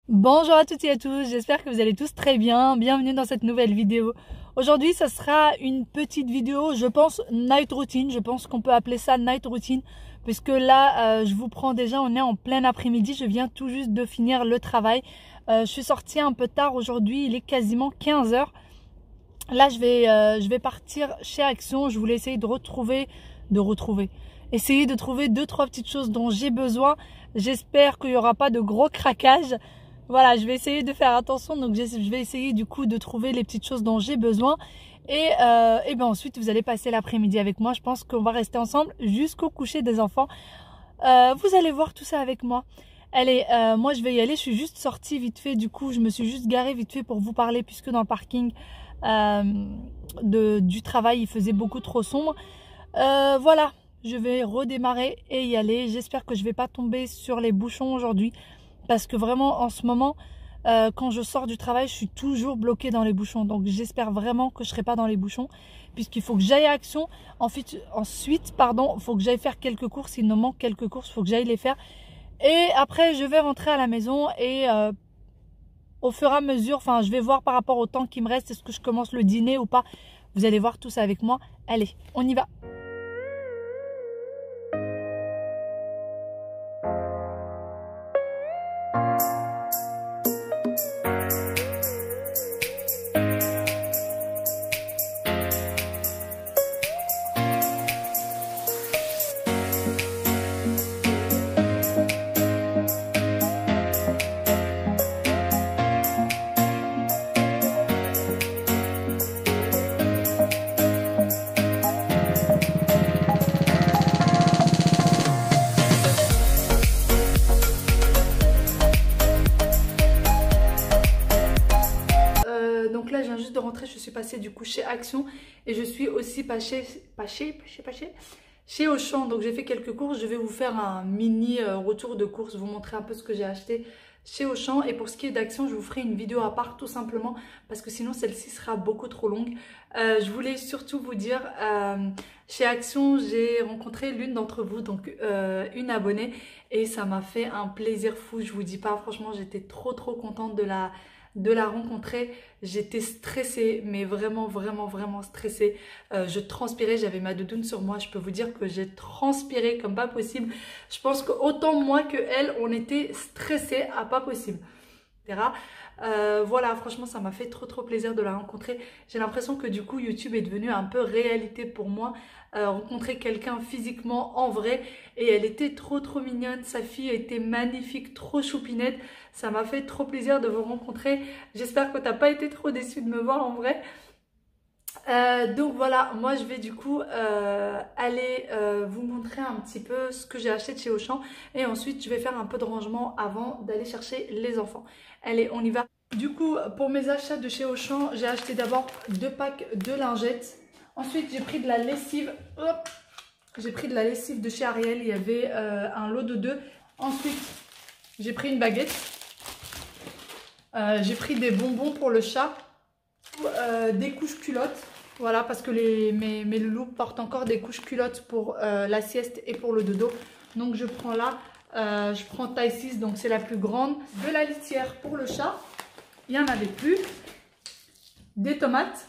Bonjour à toutes et à tous, j'espère que vous allez tous très bien. Bienvenue dans cette nouvelle vidéo. Aujourd'hui, ça sera une petite vidéo, je pense, night routine. Je pense qu'on peut appeler ça night routine. Puisque là, je vous prends déjà, on est en plein après-midi. Je viens tout juste de finir le travail. Je suis sortie un peu tard aujourd'hui, il est quasiment 15 h. Là, je vais partir chez Action. Je voulais essayer essayer de trouver deux, trois petites choses dont j'ai besoin. J'espère qu'il n'y aura pas de gros craquages. Voilà, je vais essayer de faire attention. Donc, je vais essayer du coup de trouver les petites choses dont j'ai besoin. Et ben ensuite, vous allez passer l'après-midi avec moi. Je pense qu'on va rester ensemble jusqu'au coucher des enfants. Vous allez voir tout ça avec moi. Allez, moi je vais y aller. Je suis juste sortie vite fait. Du coup, je me suis juste garée vite fait pour vous parler puisque dans le parking du travail, il faisait beaucoup trop sombre. Voilà, je vais redémarrer et y aller. J'espère que je vais pas tomber sur les bouchons aujourd'hui. Parce que vraiment, en ce moment, quand je sors du travail, je suis toujours bloquée dans les bouchons. Donc, j'espère vraiment que je ne serai pas dans les bouchons. Puisqu'il faut que j'aille à Action. Ensuite, il faut que j'aille faire quelques courses. Il me manque quelques courses, il faut que j'aille les faire. Et après, je vais rentrer à la maison et au fur et à mesure, enfin, je vais voir par rapport au temps qui me reste. Est-ce que je commence le dîner ou pas? Vous allez voir tout ça avec moi. Allez, on y va. Donc là, je viens juste de rentrer, je suis passée du coup chez Action et je suis aussi chez Auchan. Donc j'ai fait quelques courses, je vais vous faire un mini retour de courses, vous montrer un peu ce que j'ai acheté chez Auchan. Et pour ce qui est d'Action, je vous ferai une vidéo à part tout simplement parce que sinon celle-ci sera beaucoup trop longue. Je voulais surtout vous dire, chez Action, j'ai rencontré l'une d'entre vous, donc une abonnée, et ça m'a fait un plaisir fou, je vous dis pas, franchement j'étais trop contente de la rencontrer. J'étais stressée, mais vraiment stressée. Je transpirais, j'avais ma doudoune sur moi. Je peux vous dire que j'ai transpiré comme pas possible. Je pense qu'autant moi que elle, on était stressés à pas possible. Voilà, franchement, ça m'a fait trop plaisir de la rencontrer. J'ai l'impression que du coup, YouTube est devenu un peu réalité pour moi. Rencontrer quelqu'un physiquement en vrai, et elle était trop mignonne. Sa fille était magnifique, trop choupinette. Ça m'a fait trop plaisir de vous rencontrer. J'espère que t'as pas été trop déçue de me voir en vrai. Donc voilà, moi je vais du coup aller vous montrer un petit peu ce que j'ai acheté de chez Auchan, et ensuite je vais faire un peu de rangement avant d'aller chercher les enfants. Allez, on y va. Du coup, pour mes achats de chez Auchan, j'ai acheté d'abord 2 packs de lingettes. Ensuite, j'ai pris de la lessive. Hop, j'ai pris de la lessive de chez Ariel, il y avait un lot de 2. Ensuite, j'ai pris une baguette. J'ai pris des bonbons pour le chat. Des couches culottes. Voilà, parce que mes loulous portent encore des couches culottes pour la sieste et pour le dodo. Donc je prends là, je prends taille 6, donc c'est la plus grande. De la litière pour le chat, il n'y en avait plus. Des tomates.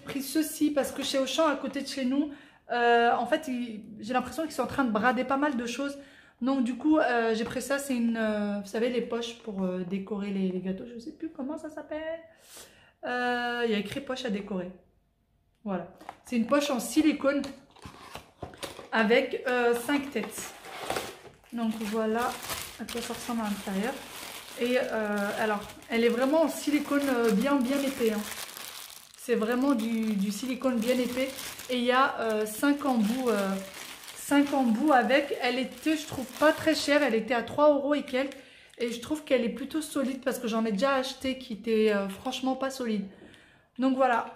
J'ai pris ceci parce que chez Auchan, à côté de chez nous, en fait, j'ai l'impression qu'ils sont en train de brader pas mal de choses. Donc du coup, j'ai pris ça, c'est une, vous savez, les poches pour décorer les gâteaux. Je ne sais plus comment ça s'appelle. Il y a écrit poche à décorer. Voilà. C'est une poche en silicone avec 5 têtes. Donc voilà à quoi ça ressemble à l'intérieur. Et alors, elle est vraiment en silicone bien épais. Hein. C'est vraiment du silicone bien épais. Et il y a 5 embouts. 5 embouts avec. Elle était, je trouve, pas très chère. Elle était à 3 € et quelques. Et je trouve qu'elle est plutôt solide parce que j'en ai déjà acheté qui était franchement pas solide. Donc voilà,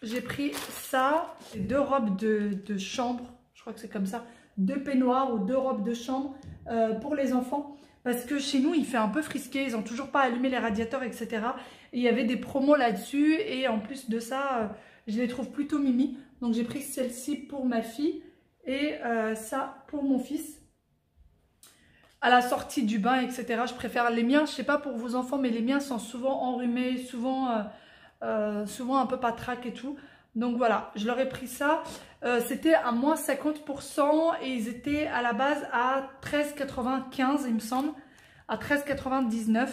j'ai pris ça, 2 robes de chambre, je crois que c'est comme ça, 2 peignoirs ou 2 robes de chambre pour les enfants. Parce que chez nous, il fait un peu frisqué, ils n'ont toujours pas allumé les radiateurs, etc. Et il y avait des promos là-dessus, et en plus de ça, je les trouve plutôt mimi. Donc j'ai pris celle-ci pour ma fille et ça pour mon fils. à la sortie du bain, etc. Je préfère les miens, je sais pas pour vos enfants, mais les miens sont souvent enrhumés, souvent un peu patraque et tout. Donc voilà, je leur ai pris ça. C'était à moins 50% et ils étaient à la base à 13,95 il me semble. À 13,99.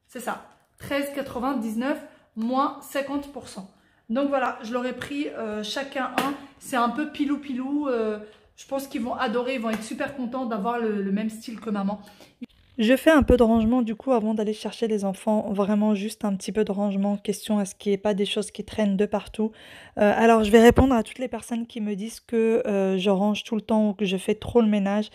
C'est ça. 13,99 moins 50%. Donc voilà, je leur ai pris chacun un. C'est un peu pilou-pilou. Je pense qu'ils vont adorer, ils vont être super contents d'avoir le même style que maman. Je fais un peu de rangement du coup avant d'aller chercher les enfants, vraiment juste un petit peu de rangement, question à ce qu'il n'y ait pas des choses qui traînent de partout. Alors je vais répondre à toutes les personnes qui me disent que je range tout le temps ou que je fais trop le ménage.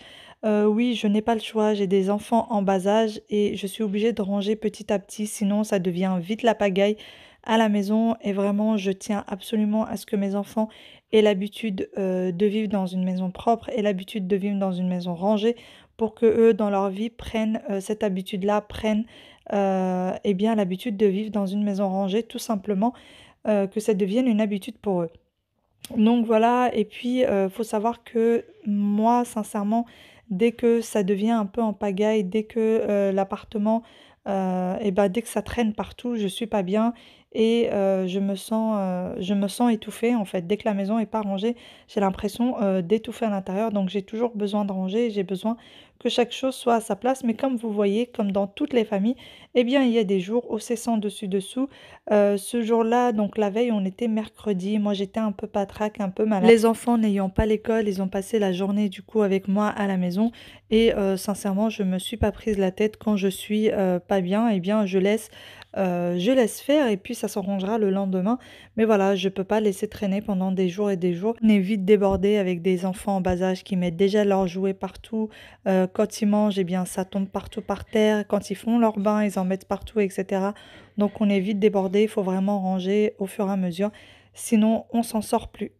Oui, je n'ai pas le choix, j'ai des enfants en bas âge et je suis obligée de ranger petit à petit, sinon ça devient vite la pagaille à la maison et vraiment je tiens absolument à ce que mes enfants aient l'habitude de vivre dans une maison propre et l'habitude de vivre dans une maison rangée pour que eux dans leur vie prennent cette habitude-là, prennent eh bien l'habitude de vivre dans une maison rangée, tout simplement que ça devienne une habitude pour eux. Donc voilà, et puis faut savoir que moi, sincèrement, dès que ça devient un peu en pagaille, dès que l'appartement, et ben, dès que ça traîne partout, je suis pas bien et je me sens étouffée en fait. Dès que la maison est pas rangée, j'ai l'impression d'étouffer à l'intérieur. Donc j'ai toujours besoin de ranger, j'ai besoin que chaque chose soit à sa place. Mais comme vous voyez, comme dans toutes les familles, eh bien il y a des jours où c'est sans dessus-dessous. Ce jour-là, donc la veille, on était mercredi. Moi, j'étais un peu patraque, un peu malade. Les enfants n'ayant pas l'école, ils ont passé la journée du coup avec moi à la maison. Et sincèrement, je me suis pas prise la tête quand je suis pas bien. Eh bien, je laisse faire et puis ça s'arrangera le lendemain. Mais voilà, je peux pas laisser traîner pendant des jours et des jours. On est vite débordé avec des enfants en bas âge qui mettent déjà leurs jouets partout. Quand ils mangent, eh bien, ça tombe partout par terre. Quand ils font leur bain, ils en mettent partout, etc. Donc on est vite débordé, il faut vraiment ranger au fur et à mesure, sinon on s'en sort plus.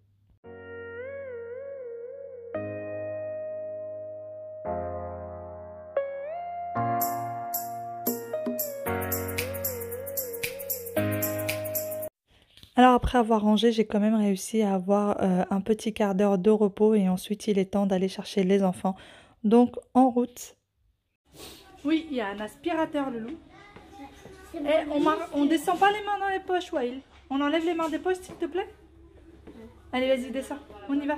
Alors après avoir rangé, j'ai quand même réussi à avoir un petit quart d'heure de repos et ensuite il est temps d'aller chercher les enfants. Donc en route. Oui, il y a un aspirateur, le loup. Et on descend pas les mains dans les poches, Wael. On enlève les mains des poches, s'il te plaît. Allez, vas-y, descends. On y va.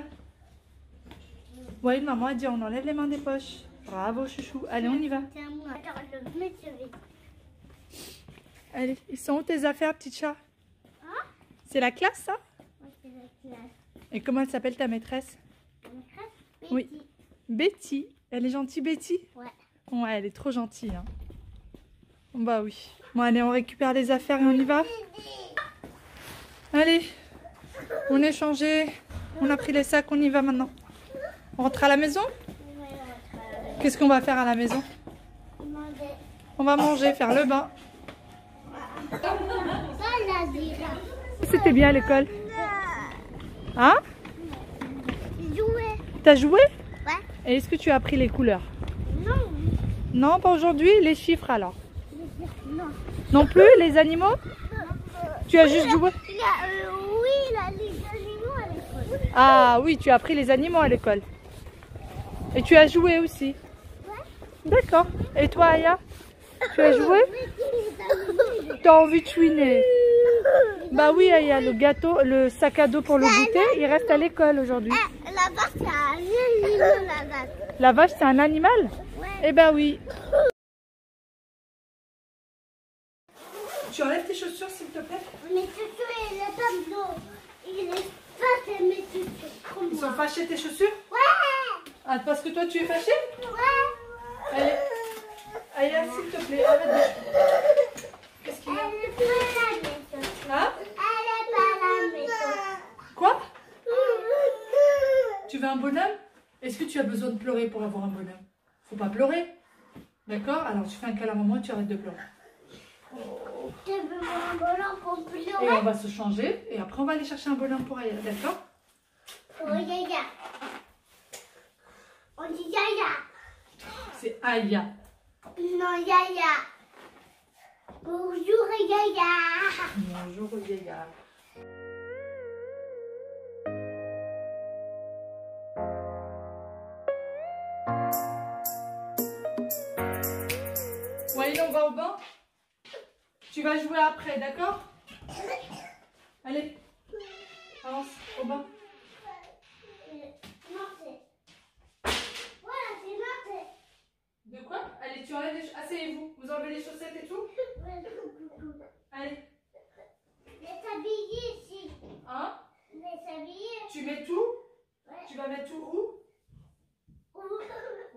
Wael, maman a dit on enlève les mains des poches. Bravo, chouchou. Allez, on y va. Allez, ils sont où tes affaires, petit chat? C'est la classe, ça? Oui, c'est la classe. Et comment elle s'appelle ta maîtresse? Ta maîtresse? Betty. Oui. Betty. Elle est gentille, Betty? Ouais. Ouais, elle est trop gentille. Hein. Bah oui. Bon, allez, on récupère les affaires et on y va. Allez, on est changé. On a pris les sacs, on y va maintenant. On rentre à la maison? Oui, Qu'est-ce qu'on va faire à la maison? On va manger, faire le bain. C'était bien à l'école. Hein? Jouer. T'as joué? Ouais. Et est-ce que tu as appris les couleurs? Non. Non, pas aujourd'hui. Les chiffres alors? Non. Non plus? Les animaux? Tu as juste joué? Oui, les animaux à l'école. Ah oui, tu as appris les animaux à l'école. Et tu as joué aussi? Ouais. D'accord. Et toi, Aya? Tu as joué? T'as envie de chouiner? Bah oui, Aya, le gâteau, le sac à dos pour le goûter, il reste à l'école aujourd'hui. La vache, c'est un animal, la vache. La vache, c'est un animal? Ouais. Eh ben oui. Tu enlèves tes chaussures, s'il te plaît? Mes chaussures, il est pas blanc. Il est pas mes chaussures. Ils sont fâchés, tes chaussures? Ouais. Ah, parce que toi, tu es fâché? Ouais. Allez. Aya, s'il te plaît, arrête de... Qu'est-ce qu'il y a? Elle est pas la maison. Hein? Elle est pas la maison. Quoi? Tu veux un bonhomme? Est-ce que tu as besoin de pleurer pour avoir un bonhomme? Faut pas pleurer. D'accord? Alors tu fais un câlin à maman et tu arrêtes de pleurer. Tu veux un bonhomme pour pleurer? Et on va se changer et après on va aller chercher un bonhomme pour Aya. D'accord? Oh, Yaya. On dit Yaya. C'est Aya. Non, Yaya. Bonjour, Yaya. Bonjour Yaya. vas au bain? Tu vas jouer après, d'accord? Allez, avance au bain. De quoi? Allez, tu enlèves les chaussettes. Asseyez-vous. Vous enlevez les chaussettes et tout? Allez. Les habiller ici. Hein? Les habiller. Tu mets tout? Ouais. Tu vas mettre tout où?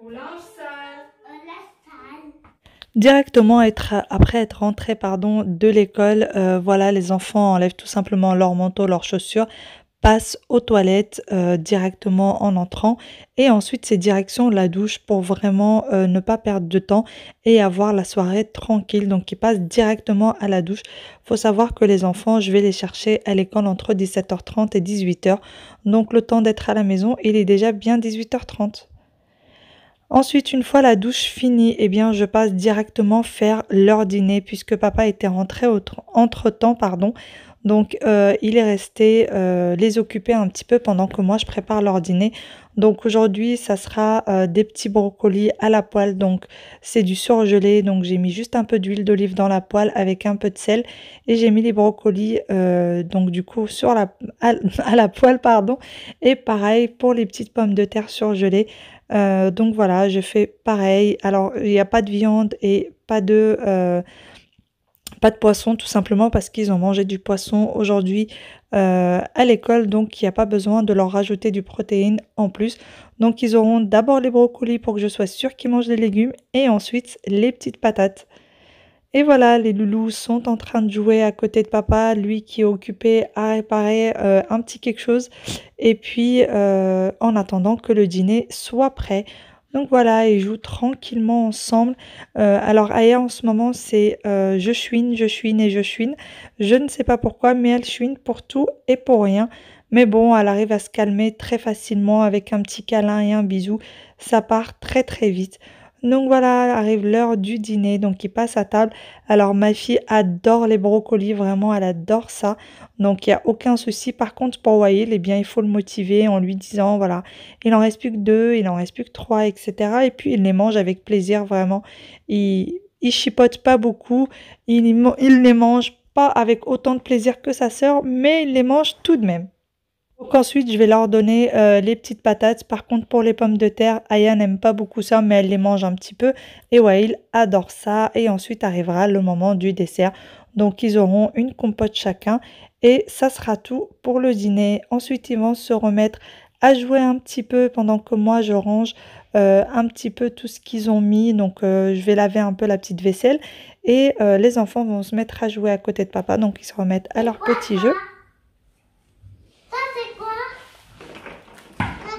Au linge sale. La salle. Directement après être rentré de l'école, voilà, les enfants enlèvent tout simplement leur manteau, leurs chaussures, passent aux toilettes directement en entrant et ensuite c'est direction la douche pour vraiment ne pas perdre de temps et avoir la soirée tranquille. Donc ils passent directement à la douche. Faut savoir que les enfants, je vais les chercher à l'école entre 17h30 et 18h. Donc le temps d'être à la maison, il est déjà bien 18h30. Ensuite, une fois la douche finie, eh bien, je passe directement faire leur dîner puisque papa était rentré entre-temps, Donc, il est resté les occuper un petit peu pendant que moi, je prépare leur dîner. Donc, aujourd'hui, ça sera des petits brocolis à la poêle. Donc, c'est du surgelé. Donc, j'ai mis juste un peu d'huile d'olive dans la poêle avec un peu de sel. Et j'ai mis les brocolis, donc du coup, à la poêle, Et pareil pour les petites pommes de terre surgelées. Donc voilà, je fais pareil. Alors, il n'y a pas de viande et pas de poisson, tout simplement parce qu'ils ont mangé du poisson aujourd'hui à l'école. Donc, il n'y a pas besoin de leur rajouter du protéine en plus. Donc, ils auront d'abord les brocolis pour que je sois sûre qu'ils mangent des légumes et ensuite les petites patates. Et voilà, les loulous sont en train de jouer à côté de papa, lui qui est occupé à réparer un petit quelque chose. Et puis, en attendant que le dîner soit prêt. Donc voilà, ils jouent tranquillement ensemble. Alors Aya en ce moment, c'est je chouine et je chouine. Je ne sais pas pourquoi, mais elle chouine pour tout et pour rien. Mais bon, elle arrive à se calmer très facilement avec un petit câlin et un bisou. Ça part très très vite. Donc voilà, arrive l'heure du dîner, donc il passe à table. Alors ma fille adore les brocolis, vraiment elle adore ça, donc il n'y a aucun souci. Par contre pour Wael, eh bien il faut le motiver en lui disant voilà, il en reste plus que 2, il en reste plus que 3, etc. Et puis il les mange avec plaisir, vraiment. Il chipote pas beaucoup, il les mange pas avec autant de plaisir que sa sœur, mais il les mange tout de même. Donc ensuite, je vais leur donner les petites patates. Par contre, pour les pommes de terre, Aya n'aime pas beaucoup ça, mais elle les mange un petit peu. Et Wael adore ça. Et ensuite arrivera le moment du dessert. Donc, ils auront une compote chacun. Et ça sera tout pour le dîner. Ensuite, ils vont se remettre à jouer un petit peu pendant que moi, je range un petit peu tout ce qu'ils ont mis. Donc, je vais laver un peu la petite vaisselle. Et les enfants vont se mettre à jouer à côté de papa. Donc, ils se remettent à leur petit jeu.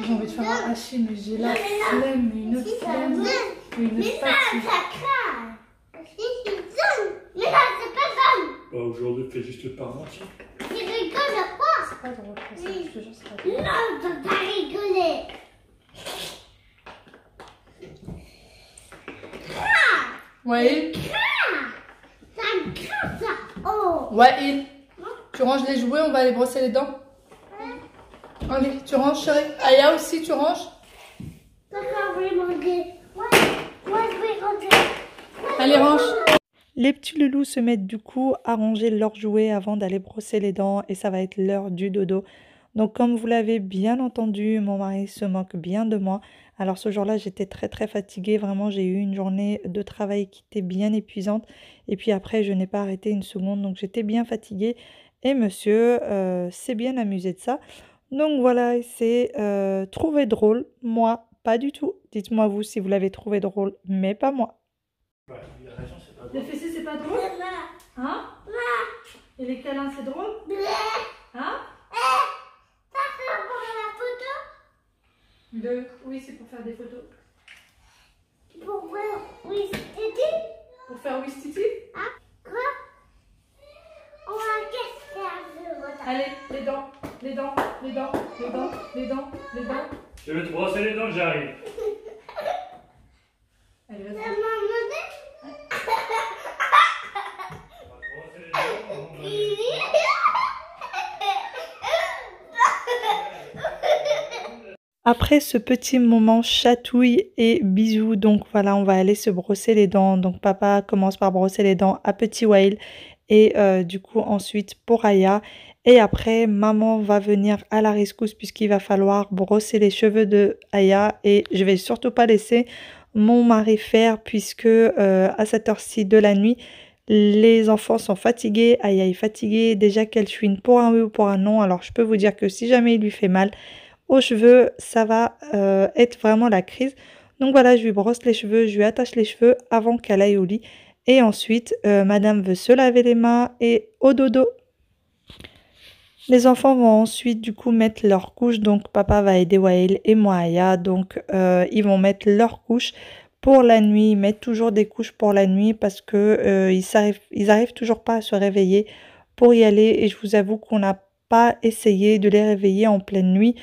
J'ai envie de faire un hachis, mais j'ai la flemme, une flemme, une fatigue. Ça craint. Mais là, c'est pas jaune. Bah, aujourd'hui, fais juste pas mentir. Tu rigoles pas. C'est pas drôle, ça, je te jure, c'est pas drôle. Non, on peut pas rigoler. Wael, Ça craint, ça. Oh. Wael, tu ranges les jouets, on va aller brosser les dents. Allez, tu ranges, chérie. Aya aussi, tu ranges. Papa, je vais manger. Ouais, je vais ranger. Allez, range. Les petits loulous se mettent du coup à ranger leurs jouets avant d'aller brosser les dents et ça va être l'heure du dodo. Donc comme vous l'avez bien entendu, mon mari se moque bien de moi. Alors ce jour-là, j'étais très très fatiguée. Vraiment, j'ai eu une journée de travail qui était bien épuisante. Et puis après, je n'ai pas arrêté une seconde. Donc j'étais bien fatiguée. Et monsieur s'est bien amusé de ça. Donc voilà, c'est trouvé drôle. Moi, pas du tout. Dites-moi vous si vous l'avez trouvé drôle, mais pas moi. Ouais, il a raison, c'est pas Les drôle. fessées, c'est pas drôle? Hein? Et les câlins, c'est drôle? Hein? Ça, c'est pour la photo. Oui, c'est pour faire des photos. Pour voir, oui, c'était. Pour faire Wistiti? Quoi? On va casser. Allez, les dents, les dents, les dents, les dents, les dents, les dents. Je vais te brosser les dents, j'arrive. Allez, C'est vas-y. maman. On va te brosser les dents avant d'aller. Après ce petit moment chatouille et bisous, donc voilà, on va aller se brosser les dents. Donc papa commence par brosser les dents à petit Wael et du coup ensuite pour Aya. Et après, maman va venir à la rescousse puisqu'il va falloir brosser les cheveux de Aya. Et je vais surtout pas laisser mon mari faire puisque à cette heure-ci de la nuit, les enfants sont fatigués. Aya est fatiguée, déjà qu'elle chouine pour un oui ou pour un non. Alors je peux vous dire que si jamais il lui fait mal aux cheveux, ça va être vraiment la crise. Donc voilà, je lui brosse les cheveux, je lui attache les cheveux avant qu'elle aille au lit. Et ensuite, madame veut se laver les mains et au dodo. Les enfants vont ensuite du coup mettre leurs couches. Donc papa va aider Wael et moi Aya. Donc ils vont mettre leurs couches pour la nuit. Ils mettent toujours des couches pour la nuit parce que ils arrivent toujours pas à se réveiller pour y aller. Et je vous avoue qu'on n'a pas essayé de les réveiller en pleine nuit.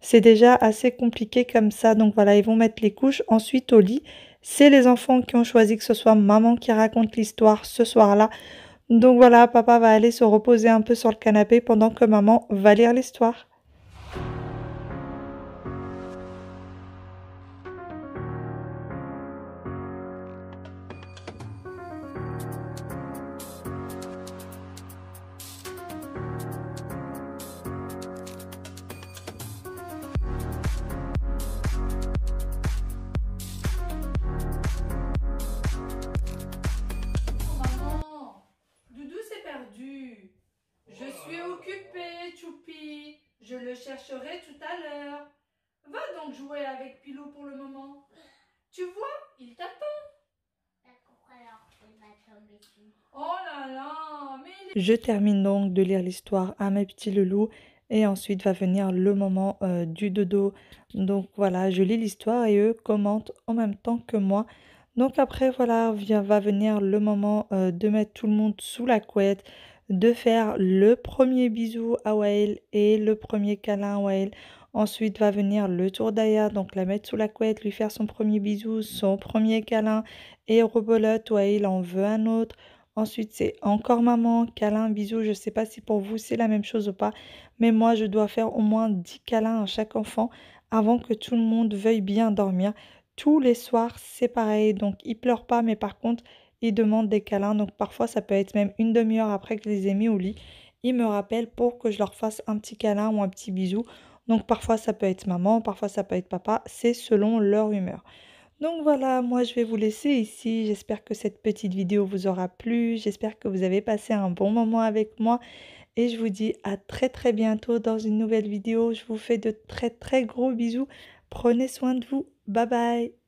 C'est déjà assez compliqué comme ça. Donc voilà, ils vont mettre les couches. Ensuite au lit, c'est les enfants qui ont choisi que ce soit maman qui raconte l'histoire ce soir-là. Donc voilà, papa va aller se reposer un peu sur le canapé pendant que maman va lire l'histoire. Maman, Doudou s'est perdu. Je suis occupée, Choupi. Je le chercherai tout à l'heure. Va donc jouer avec Pilou pour le moment. Tu vois, il t'attend. D'accord, alors il va tomber dessus. Oh là là, mais il est... Je termine donc de lire l'histoire à mes petits loulous et ensuite va venir le moment du dodo. Donc voilà, je lis l'histoire et eux commentent en même temps que moi. Donc après voilà, va venir le moment de mettre tout le monde sous la couette, de faire le premier bisou à Wael et le premier câlin à Wael. Ensuite va venir le tour d'Aya, donc la mettre sous la couette, lui faire son premier bisou, son premier câlin et rebelote, Wael en veut un autre. Ensuite, c'est encore maman, câlin, bisous. Je ne sais pas si pour vous c'est la même chose ou pas, mais moi je dois faire au moins 10 câlins à chaque enfant avant que tout le monde veuille bien dormir. Tous les soirs, c'est pareil. Donc, ils pleurent pas, mais par contre, ils demandent des câlins. Donc, parfois, ça peut être même une demi-heure après que je les ai mis au lit. Ils me rappellent pour que je leur fasse un petit câlin ou un petit bisou. Donc, parfois, ça peut être maman, parfois, ça peut être papa. C'est selon leur humeur. Donc voilà, moi je vais vous laisser ici. J'espère que cette petite vidéo vous aura plu. J'espère que vous avez passé un bon moment avec moi. Et je vous dis à très très bientôt dans une nouvelle vidéo. Je vous fais de très très gros bisous. Prenez soin de vous. Bye bye.